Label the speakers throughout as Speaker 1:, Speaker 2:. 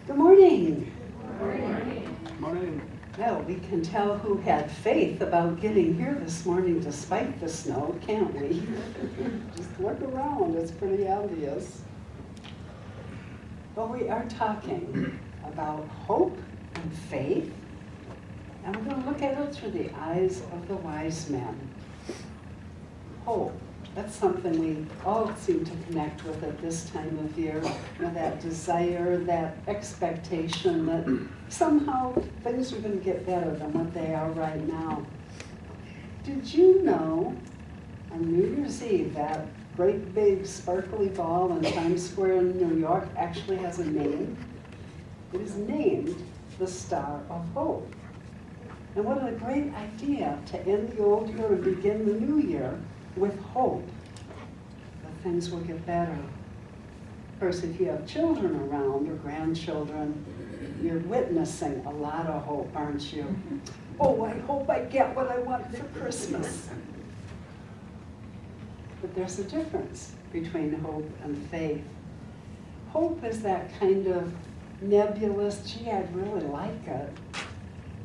Speaker 1: Good morning.
Speaker 2: Good morning.
Speaker 3: Morning.
Speaker 1: Well, we can tell who had faith about getting here this morning despite the snow, can't we? Just look around, it's pretty obvious. Well, we are talking about hope and faith, and we're going to look at it through the eyes of the wise men. Hope. That's something we all seem to connect with at this time of year. You know, that desire, that expectation that somehow things are going to get better than what they are right now. Did you know on New Year's Eve that great big sparkly ball in Times Square in New York actually has a name? It is named the Star of Hope. And what a great idea to end the old year and begin the new year with hope that things will get better. Of course, if you have children around or grandchildren, you're witnessing a lot of hope, aren't you? Oh, I hope I get what I want for Christmas. But there's a difference between hope and faith. Hope is that kind of nebulous, gee, I'd really like it.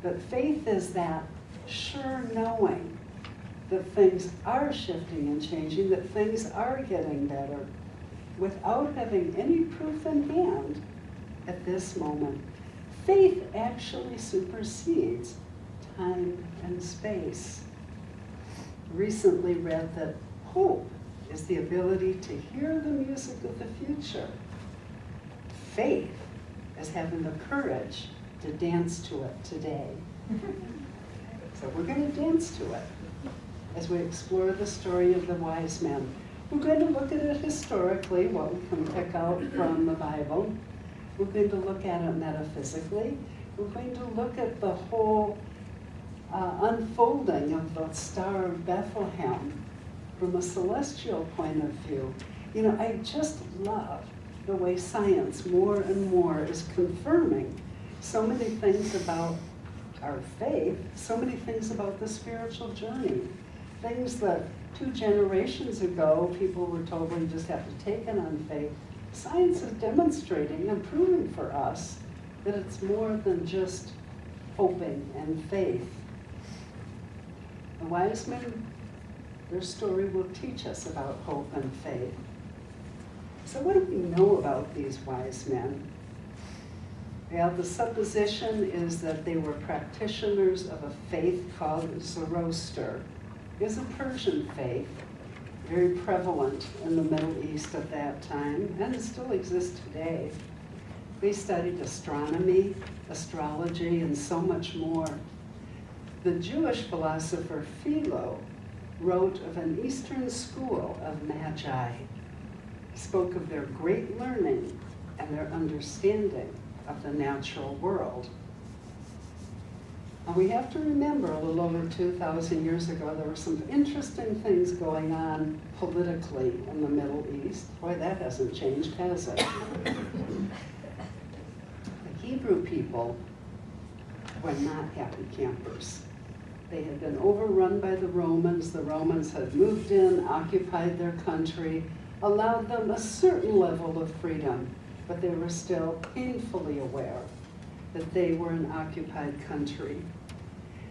Speaker 1: But faith is that sure knowing that things are shifting and changing, that things are getting better, without having any proof in hand at this moment. Faith actually supersedes time and space. Recently read that hope is the ability to hear the music of the future. Faith is having the courage to dance to it today. So we're going to dance to it as we explore the story of the wise men. We're going to look at it historically, what we can pick out from the Bible. We're going to look at it metaphysically. We're going to look at the whole unfolding of the Star of Bethlehem from a celestial point of view. You know, I just love the way science more and more is confirming so many things about our faith, so many things about the spiritual journey. Things that 2 generations ago people were told we just have to take it on faith. Science is demonstrating and proving for us that it's more than just hoping and faith. The wise men, their story will teach us about hope and faith. So what do we know about these wise men? Well, the supposition is that they were practitioners of a faith called Zoroaster. It was a Persian faith, very prevalent in the Middle East at that time, and it still exists today. They studied astronomy, astrology, and so much more. The Jewish philosopher Philo wrote of an Eastern school of magi. He spoke of their great learning and their understanding of the natural world. And we have to remember a little over 2,000 years ago, there were some interesting things going on politically in the Middle East. Boy, that hasn't changed, has it? The Hebrew people were not happy campers. They had been overrun by the Romans. The Romans had moved in, occupied their country, allowed them a certain level of freedom, but they were still painfully aware that they were an occupied country.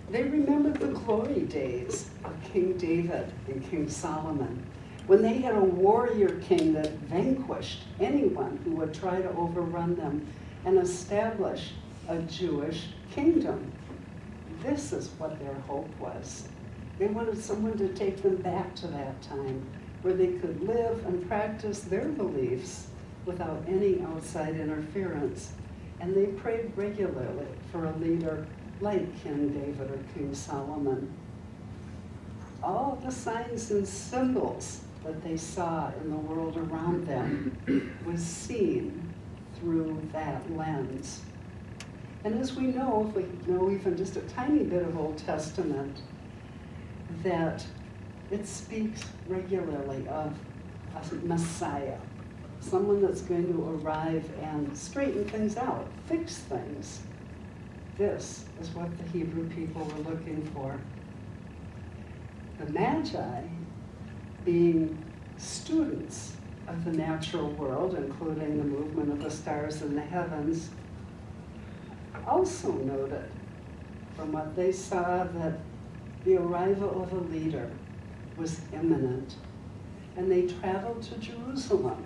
Speaker 1: They remembered the glory days of King David and King Solomon, when they had a warrior king that vanquished anyone who would try to overrun them and establish a Jewish kingdom. This is what their hope was. They wanted someone to take them back to that time where they could live and practice their beliefs without any outside interference. And they prayed regularly for a leader like King David or King Solomon. All the signs and symbols that they saw in the world around them was seen through that lens. And as we know, if we know even just a tiny bit of Old Testament, that it speaks regularly of a Messiah, someone that's going to arrive and straighten things out, fix things. This is what the Hebrew people were looking for. The Magi, being students of the natural world, including the movement of the stars in the heavens, also noted from what they saw that the arrival of a leader was imminent. And they traveled to Jerusalem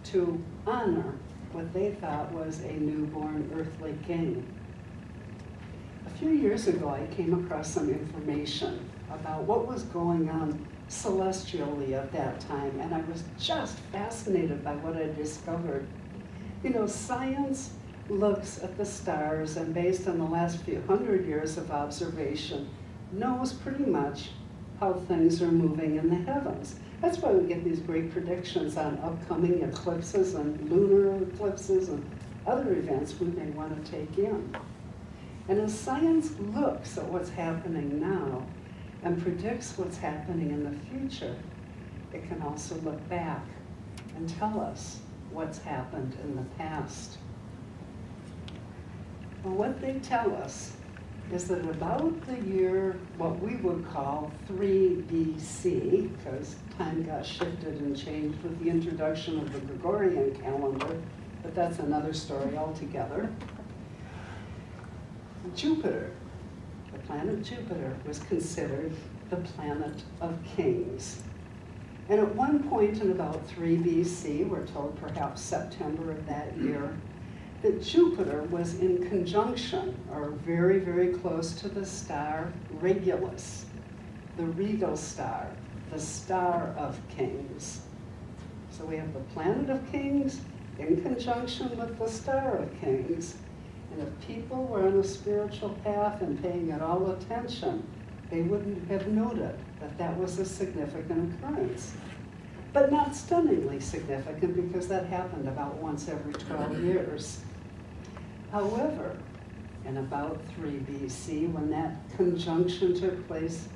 Speaker 1: to honor what they thought was a newborn earthly king. A few years ago, I came across some information about what was going on celestially at that time, and I was just fascinated by what I discovered. You know, science looks at the stars and based on the last few hundred years of observation, knows pretty much how things are moving in the heavens. That's why we get these great predictions on upcoming eclipses and lunar eclipses and other events we may want to take in. And as science looks at what's happening now and predicts what's happening in the future, it can also look back and tell us what's happened in the past. Well, what they tell us is that about the year, what we would call 3 BC, because time got shifted and changed with the introduction of the Gregorian calendar, but that's another story altogether. Jupiter, the planet Jupiter, was considered the planet of kings. And at one point in about 3 BC, we're told perhaps September of that year, that Jupiter was in conjunction, or very, very close to the star Regulus, the regal star, the star of kings. So we have the planet of kings in conjunction with the star of kings. And if people were on a spiritual path and paying it all attention, they wouldn't have noted that that was a significant occurrence. But not stunningly significant, because that happened about once every 12 years. However, in about 3 BC, when that conjunction took place,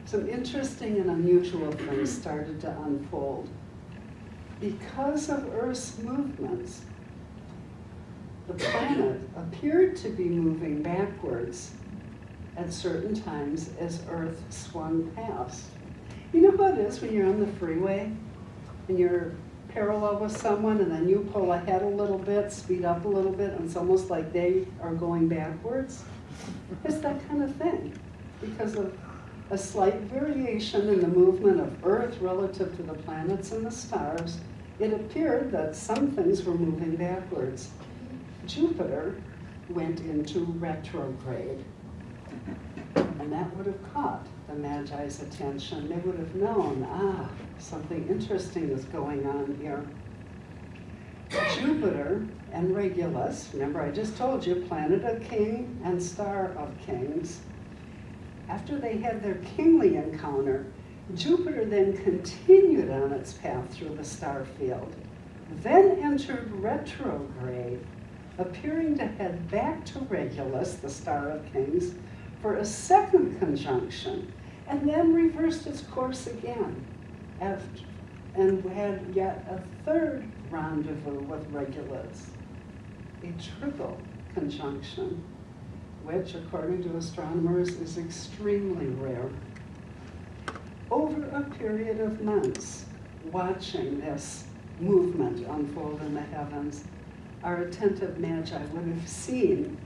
Speaker 1: some interesting and unusual things started to unfold. Because of Earth's movements, the planet appeared to be moving backwards at certain times as Earth swung past. You know how it is when you're on the freeway and you're parallel with someone and then you pull ahead a little bit, speed up a little bit, and it's almost like they are going backwards? It's that kind of thing. Because of a slight variation in the movement of Earth relative to the planets and the stars, it appeared that some things were moving backwards. Jupiter went into retrograde, and that would have caught the Magi's attention. They would have known, something interesting is going on here. Jupiter and Regulus, remember I just told you, planet of king and star of kings. After they had their kingly encounter, Jupiter then continued on its path through the star field, then entered retrograde, appearing to head back to Regulus, the star of kings, for a second conjunction, and then reversed its course again, and had yet a third rendezvous with Regulus, a triple conjunction, which, according to astronomers, is extremely rare. Over a period of months, watching this movement unfold in the heavens, our attentive Magi would have seen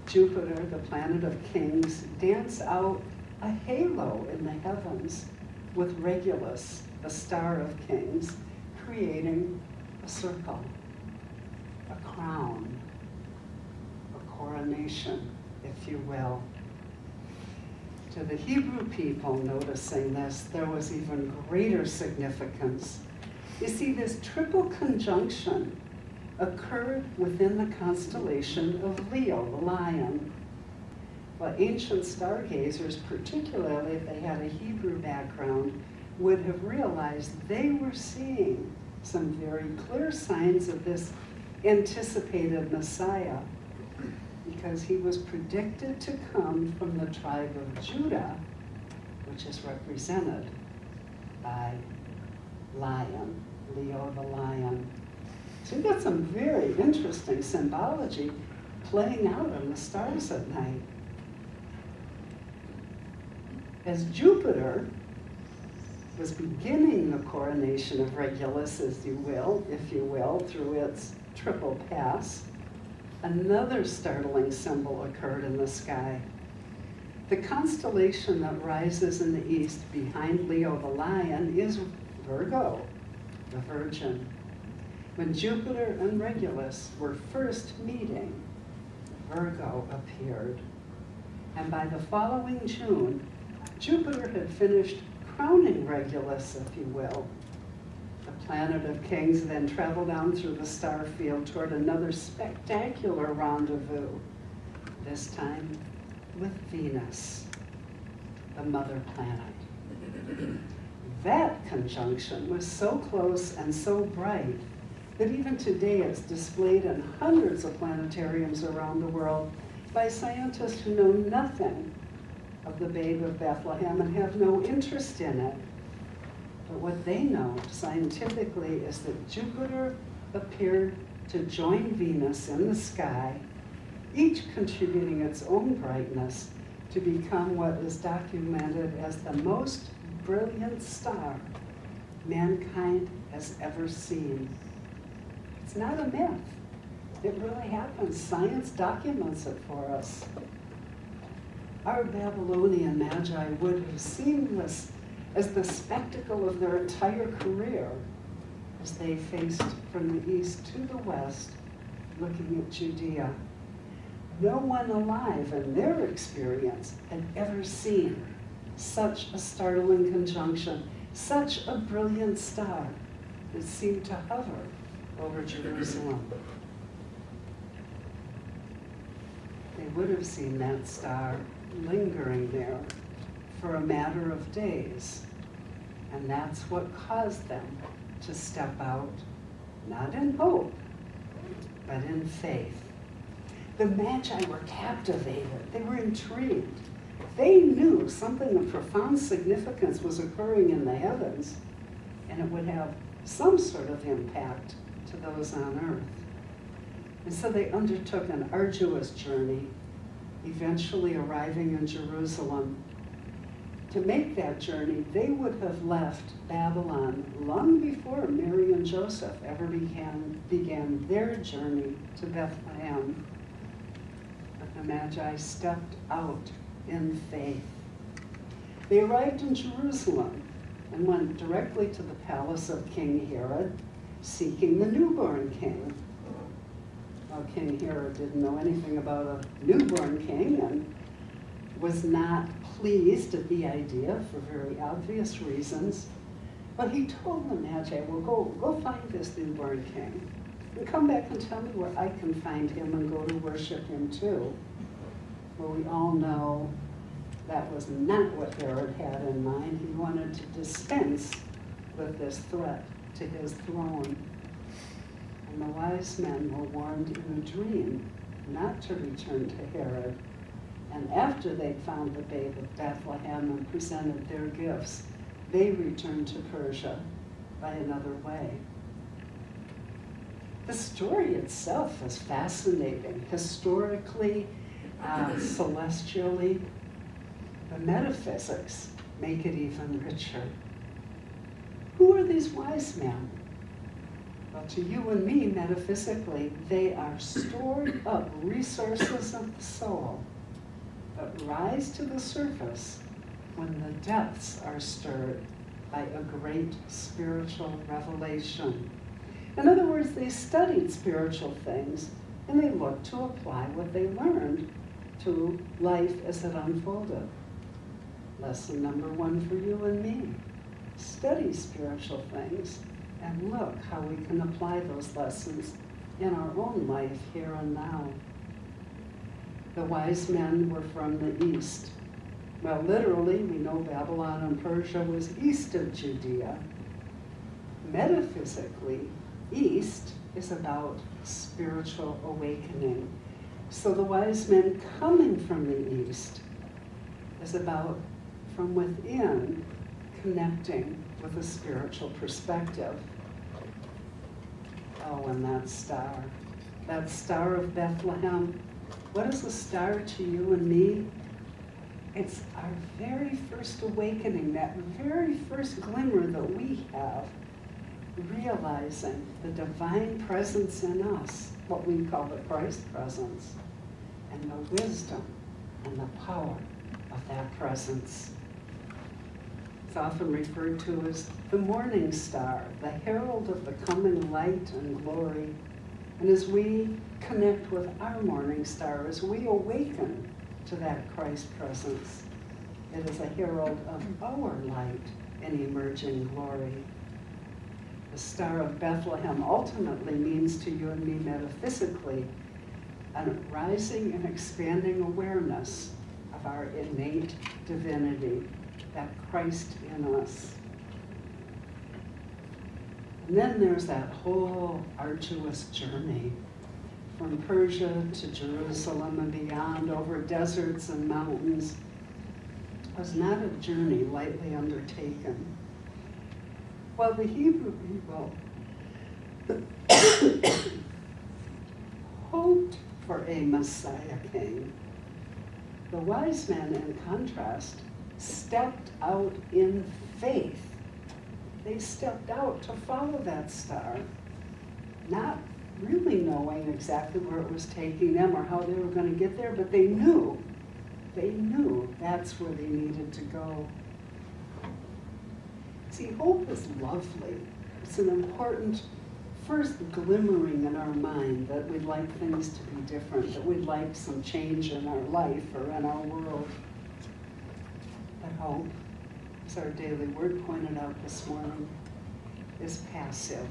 Speaker 1: Jupiter, the planet of kings, dance out a halo in the heavens with Regulus, the star of kings, creating a circle, a crown, a coronation, if you will. To the Hebrew people noticing this, there was even greater significance. You see, this triple conjunction occurred within the constellation of Leo, the lion. Well, ancient stargazers, particularly if they had a Hebrew background, would have realized they were seeing some very clear signs of this anticipated Messiah, because he was predicted to come from the tribe of Judah, which is represented by lion, Leo the lion. So you've got some very interesting symbology playing out in the stars at night. As Jupiter was beginning the coronation of Regulus, as you will, if you will, through its triple pass, another startling symbol occurred in the sky. The constellation that rises in the east behind Leo the lion is Virgo, the Virgin. When Jupiter and Regulus were first meeting, Virgo appeared. And by the following June, Jupiter had finished crowning Regulus, if you will. The planet of kings then traveled on through the star field toward another spectacular rendezvous, this time with Venus, the mother planet. That conjunction was so close and so bright that even today it's displayed in hundreds of planetariums around the world by scientists who know nothing of the Babe of Bethlehem and have no interest in it. But what they know scientifically is that Jupiter appeared to join Venus in the sky, each contributing its own brightness to become what is documented as the most brilliant star mankind has ever seen. It's not a myth. It really happens. Science documents it for us. Our Babylonian magi would have seen this as the spectacle of their entire career as they faced from the east to the west, looking at Judea. No one alive in their experience had ever seen such a startling conjunction, such a brilliant star that seemed to hover over Jerusalem. They would have seen that star lingering there for a matter of days, and that's what caused them to step out, not in hope, but in faith. The Magi were captivated. They were intrigued. They knew something of profound significance was occurring in the heavens, and it would have some sort of impact to those on earth. And so they undertook an arduous journey, eventually arriving in Jerusalem. To make that journey, they would have left Babylon long before Mary and Joseph ever began their journey to Bethlehem. But the Magi stepped out in faith. They arrived in Jerusalem and went directly to the palace of King Herod, seeking the newborn king. Well, King Herod didn't know anything about a newborn king and was not pleased at the idea for very obvious reasons. But he told the Magi, well, go find this newborn king and come back and tell me where I can find him and go to worship him too. Well, we all know that was not what Herod had in mind. He wanted to dispense with this threat to his throne. And the wise men were warned in a dream not to return to Herod. And after they'd found the babe of Bethlehem and presented their gifts, they returned to Persia by another way. The story itself is fascinating, historically, celestially. The metaphysics make it even richer. Who are these wise men? Well, to you and me, metaphysically, they are stored up resources of the soul that rise to the surface when the depths are stirred by a great spiritual revelation. In other words, they studied spiritual things and they looked to apply what they learned to life as it unfolded. Lesson number 1 for you and me. Study spiritual things and look how we can apply those lessons in our own life here and now. The wise men were from the east. Well, literally, we know Babylon and Persia was east of Judea. Metaphysically, east is about spiritual awakening. So the wise men coming from the east is about, from within, connecting with a spiritual perspective. Oh, and that star of Bethlehem, what is a star to you and me? It's our very first awakening, that very first glimmer that we have, realizing the divine presence in us what we call the Christ presence, and the wisdom and the power of that presence. It's often referred to as the morning star, the herald of the coming light and glory. And as we connect with our morning star, as we awaken to that Christ presence, it is a herald of our light and emerging glory. The Star of Bethlehem ultimately means to you and me metaphysically a rising and expanding awareness of our innate divinity, that Christ in us. And then there's that whole arduous journey from Persia to Jerusalem and beyond, over deserts and mountains. It was not a journey lightly undertaken. While the Hebrew people hoped for a Messiah king, the wise men, in contrast, stepped out in faith. They stepped out to follow that star, not really knowing exactly where it was taking them or how they were going to get there, but they knew that's where they needed to go. See, hope is lovely. It's an important first glimmering in our mind that we'd like things to be different, that we'd like some change in our life or in our world. But hope, as our daily word pointed out this morning, is passive.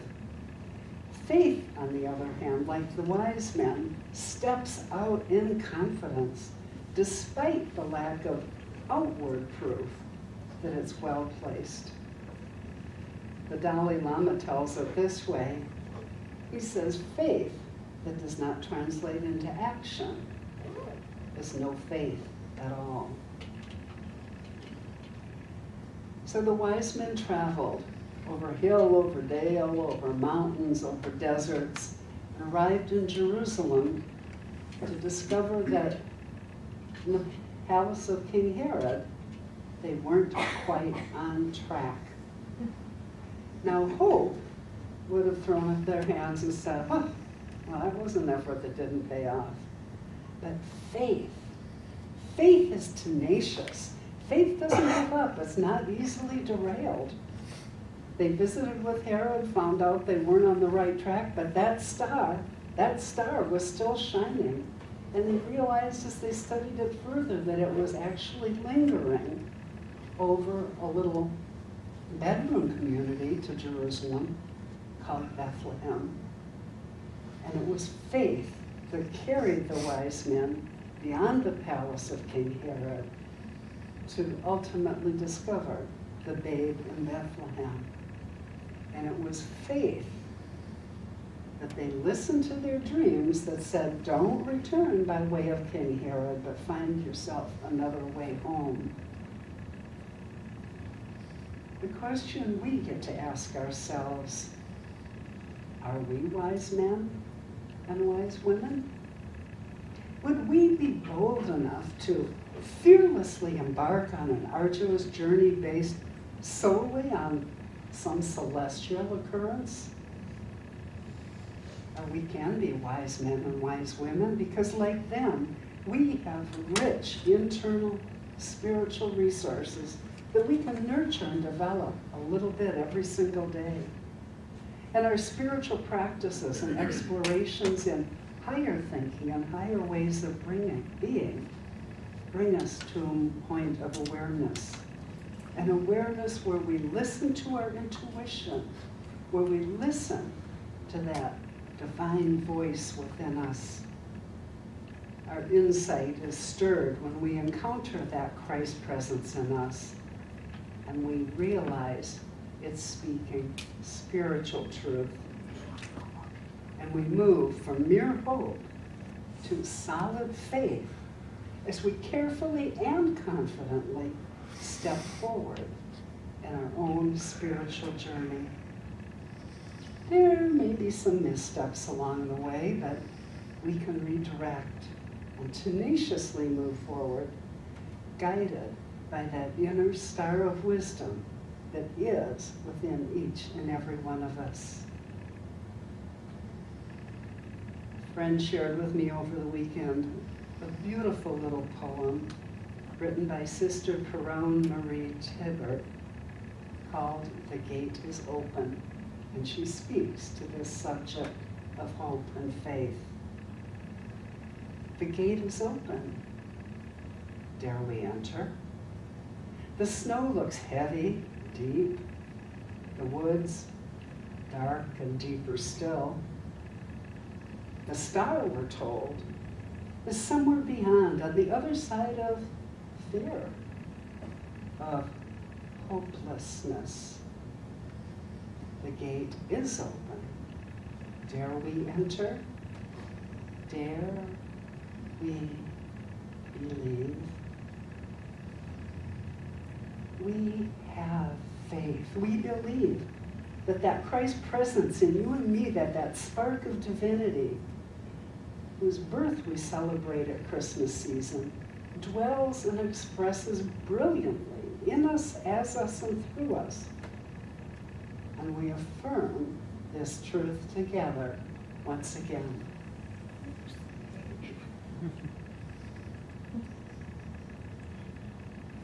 Speaker 1: Faith, on the other hand, like the wise men, steps out in confidence, despite the lack of outward proof that it's well placed. The Dalai Lama tells it this way. He says, faith that does not translate into action is no faith at all. So the wise men traveled over hill, over dale, over mountains, over deserts, and arrived in Jerusalem to discover that in the palace of King Herod, they weren't quite on track. Now hope would have thrown up their hands and said, oh, well, that was an effort that didn't pay off. But faith is tenacious. Faith doesn't give up. It's not easily derailed. They visited with Herod, found out they weren't on the right track, but that star was still shining. And they realized as they studied it further that it was actually lingering over a little bedroom community to Jerusalem called Bethlehem. And it was faith that carried the wise men beyond the palace of King Herod to ultimately discover the babe in Bethlehem. And it was faith that they listened to their dreams that said, don't return by way of King Herod, but find yourself another way home. The question we get to ask ourselves, are we wise men and wise women? Would we be bold enough to fearlessly embark on an arduous journey based solely on some celestial occurrence? Or we can be wise men and wise women because, like them, we have rich internal spiritual resources that we can nurture and develop a little bit every single day. And our spiritual practices and explorations in higher thinking and higher ways of being bring us to a point of awareness. An awareness where we listen to our intuition, where we listen to that divine voice within us. Our insight is stirred when we encounter that Christ presence in us, and we realize it's speaking spiritual truth. And we move from mere hope to solid faith as we carefully and confidently step forward in our own spiritual journey. There may be some missteps along the way, but we can redirect and tenaciously move forward, guided by that inner star of wisdom that is within each and every one of us. friend shared with me over the weekend a beautiful little poem written by Sister Perone Marie Tibbert called "The Gate is Open," and she speaks to this subject of hope and faith. The gate is open. Dare we enter? The snow looks heavy, deep. The woods, dark and deeper still. The star, we're told, is somewhere beyond, on the other side of fear, of hopelessness. The gate is open. Dare we enter? Dare we believe? We have faith. We believe that Christ's presence in you and me, that spark of divinity, whose birth we celebrate at Christmas season, dwells and expresses brilliantly in us, as us, and through us. And we affirm this truth together once again.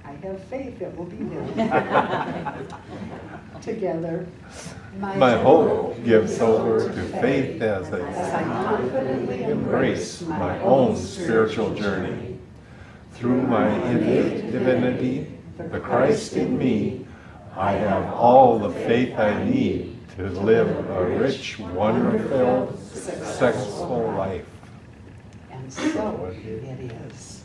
Speaker 1: I have faith it will be there. Together.
Speaker 2: My hope gives over to faith as
Speaker 1: I
Speaker 2: I
Speaker 1: confidently
Speaker 2: embrace my own spiritual journey. Through my innate divinity, the Christ in me, I have all the faith I need to live a rich, wonder-filled, successful life.
Speaker 1: And so it is.